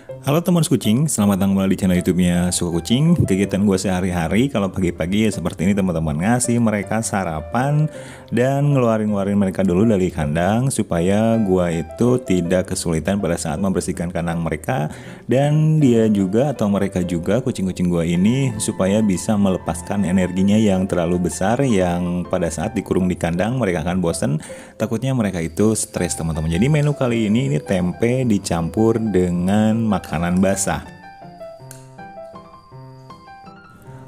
Halo teman kucing, selamat datang kembali di channel YouTube-nya Suka Kucing. Kegiatan gue sehari-hari kalau pagi-pagi ya seperti ini teman-teman, ngasih mereka sarapan dan ngeluarin mereka dulu dari kandang supaya gue itu tidak kesulitan pada saat membersihkan kandang mereka, dan dia juga atau mereka juga kucing-kucing gue ini supaya bisa melepaskan energinya yang terlalu besar yang pada saat dikurung di kandang mereka akan bosen, takutnya mereka itu stres teman-teman. Jadi menu kali ini tempe dicampur dengan makanan basah.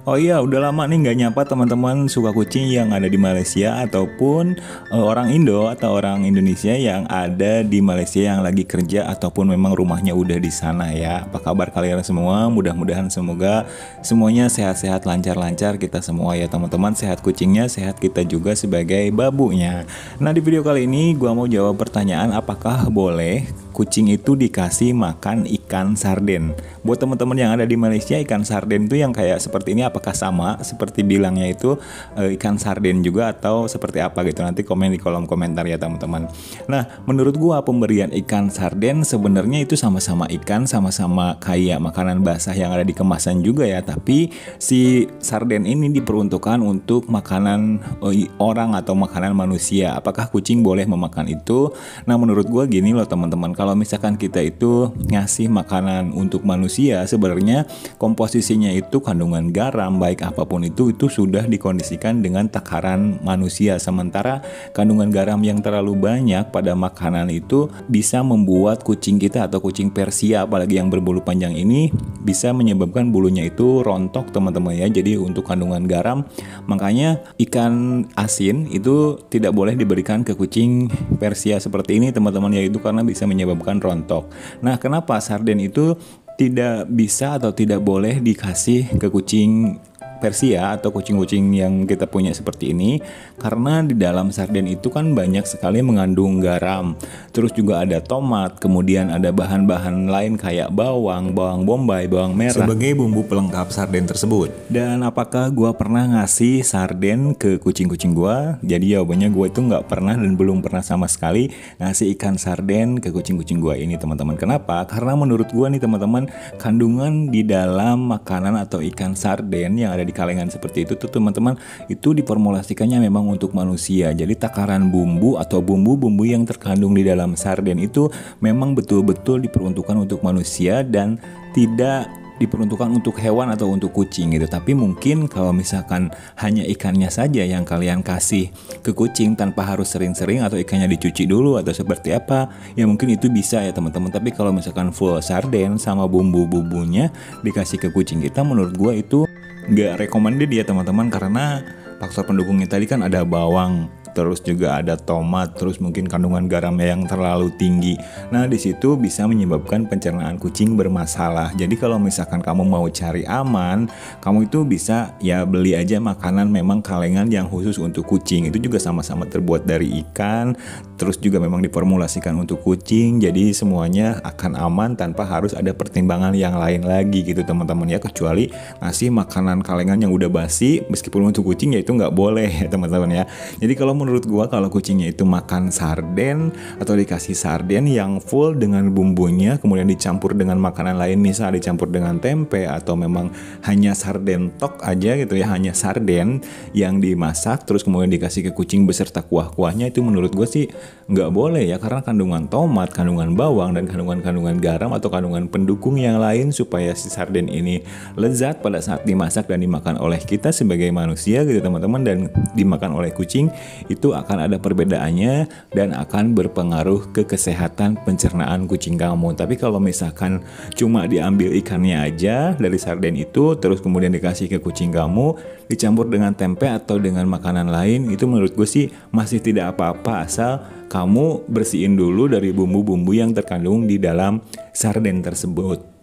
Oh iya, udah lama nih nggak nyapa teman-teman suka kucing yang ada di Malaysia ataupun orang Indo atau orang Indonesia yang ada di Malaysia yang lagi kerja ataupun memang rumahnya udah di sana ya. Apa kabar kalian semua? Mudah-mudahan semoga semuanya sehat-sehat, lancar-lancar kita semua ya teman-teman. Sehat kucingnya, sehat kita juga sebagai babunya. Nah, di video kali ini gua mau jawab pertanyaan apakah boleh kucing itu dikasih makan ikan sarden. Buat teman-teman yang ada di Malaysia, ikan sarden itu yang kayak seperti ini apakah sama seperti bilangnya itu ikan sarden juga atau seperti apa gitu? Nanti komen di kolom komentar ya teman-teman. Nah, menurut gua pemberian ikan sarden sebenarnya itu sama-sama ikan, sama-sama kayak makanan basah yang ada di kemasan juga ya, tapi si sarden ini diperuntukkan untuk makanan orang atau makanan manusia. Apakah kucing boleh memakan itu? Nah, menurut gua gini loh teman-teman, kalau misalkan kita itu ngasih makanan untuk manusia, sebenarnya komposisinya itu kandungan garam baik apapun itu sudah dikondisikan dengan takaran manusia. Sementara kandungan garam yang terlalu banyak pada makanan itu bisa membuat kucing kita atau kucing Persia apalagi yang berbulu panjang ini bisa menyebabkan bulunya itu rontok teman-teman ya. Jadi untuk kandungan garam, makanya ikan asin itu tidak boleh diberikan ke kucing Persia seperti ini teman-teman, yaitu karena bisa menyebabkan rontok. Nah, kenapa sarden itu tidak bisa atau tidak boleh dikasih ke kucing Persia atau kucing-kucing yang kita punya seperti ini? Karena di dalam sarden itu kan banyak sekali mengandung garam, terus juga ada tomat, kemudian ada bahan-bahan lain kayak bawang bombay, bawang merah sebagai bumbu pelengkap sarden tersebut. Dan apakah gua pernah ngasih sarden ke kucing-kucing gua? Jadi jawabannya gua itu nggak pernah dan belum pernah sama sekali ngasih ikan sarden ke kucing-kucing gua ini teman-teman. Kenapa? Karena menurut gua nih teman-teman, kandungan di dalam makanan atau ikan sarden yang ada di kalengan seperti itu tuh teman-teman, itu diformulasikannya memang untuk manusia. Jadi takaran bumbu atau bumbu-bumbu yang terkandung di dalam sarden itu memang betul-betul diperuntukkan untuk manusia dan tidak diperuntukkan untuk hewan atau untuk kucing gitu. Tapi mungkin kalau misalkan hanya ikannya saja yang kalian kasih ke kucing tanpa harus sering-sering atau ikannya dicuci dulu atau seperti apa, ya mungkin itu bisa ya teman-teman. Tapi kalau misalkan full sarden sama bumbu-bumbunya dikasih ke kucing kita, menurut gue itu nggak recommended ya teman-teman, karena faktor pendukungnya tadi kan ada bawang, terus juga ada tomat, terus mungkin kandungan garamnya yang terlalu tinggi. Nah, di situ bisa menyebabkan pencernaan kucing bermasalah. Jadi kalau misalkan kamu mau cari aman, kamu itu bisa ya beli aja makanan memang kalengan yang khusus untuk kucing. Itu juga sama-sama terbuat dari ikan, terus juga memang diformulasikan untuk kucing. Jadi semuanya akan aman tanpa harus ada pertimbangan yang lain lagi gitu teman-teman ya, kecuali ngasih makanan kalengan yang udah basi meskipun untuk kucing ya itu nggak boleh ya teman-teman ya. Jadi kalau menurut gua, kalau kucingnya itu makan sarden atau dikasih sarden yang full dengan bumbunya kemudian dicampur dengan makanan lain, misal dicampur dengan tempe atau memang hanya sarden tok aja gitu ya, hanya sarden yang dimasak terus kemudian dikasih ke kucing beserta kuah-kuahnya, itu menurut gua sih nggak boleh ya, karena kandungan tomat, kandungan bawang, dan kandungan garam atau kandungan pendukung yang lain supaya si sarden ini lezat pada saat dimasak dan dimakan oleh kita sebagai manusia gitu teman-teman, dan dimakan oleh kucing, itu akan ada perbedaannya dan akan berpengaruh ke kesehatan pencernaan kucing kamu. Tapi kalau misalkan cuma diambil ikannya aja dari sarden itu terus kemudian dikasih ke kucing kamu dicampur dengan tempe atau dengan makanan lain, itu menurut gue sih masih tidak apa-apa asal kamu bersihin dulu dari bumbu-bumbu yang terkandung di dalam sarden tersebut.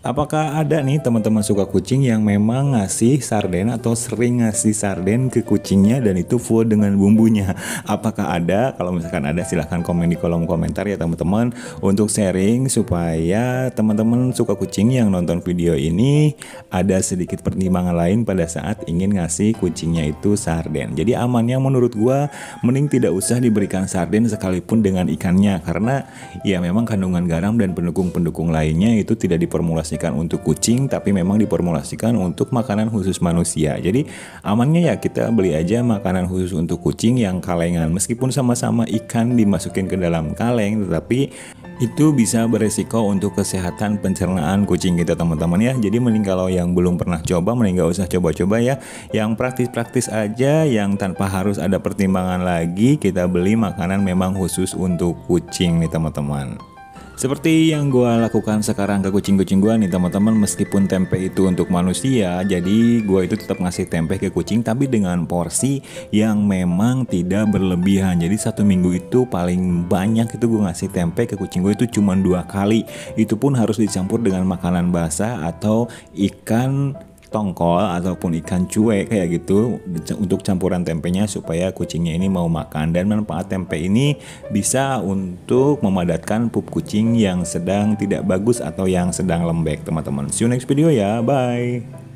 Apakah ada nih teman-teman suka kucing yang memang ngasih sarden atau sering ngasih sarden ke kucingnya dan itu full dengan bumbunya? Apakah ada? Kalau misalkan ada silahkan komen di kolom komentar ya teman-teman, untuk sharing supaya teman-teman suka kucing yang nonton video ini ada sedikit pertimbangan lain pada saat ingin ngasih kucingnya itu sarden. Jadi amannya menurut gua mending tidak usah diberikan sarden sekalipun dengan ikannya, karena ya memang kandungan garam dan pendukung-pendukung lainnya itu tidak diformulasikan untuk kucing, tapi memang diformulasikan untuk makanan khusus manusia. Jadi amannya ya kita beli aja makanan khusus untuk kucing yang kalengan. Meskipun sama-sama ikan dimasukin ke dalam kaleng, tetapi itu bisa beresiko untuk kesehatan pencernaan kucing kita teman-teman ya. Jadi mending kalau yang belum pernah coba mending gak usah coba-coba ya. Yang praktis-praktis aja, yang tanpa harus ada pertimbangan lagi, kita beli makanan memang khusus untuk kucing nih teman-teman. Seperti yang gue lakukan sekarang ke kucing-kucing gue nih teman-teman, meskipun tempe itu untuk manusia, jadi gue itu tetap ngasih tempe ke kucing tapi dengan porsi yang memang tidak berlebihan. Jadi 1 minggu itu paling banyak itu gue ngasih tempe ke kucing gue itu cuma 2 kali. Itu pun harus dicampur dengan makanan basah atau ikan tongkol ataupun ikan cuek kayak gitu untuk campuran tempenya supaya kucingnya ini mau makan. Dan manfaat tempe ini bisa untuk memadatkan pup kucing yang sedang tidak bagus atau yang sedang lembek teman-teman. See you next video ya, bye.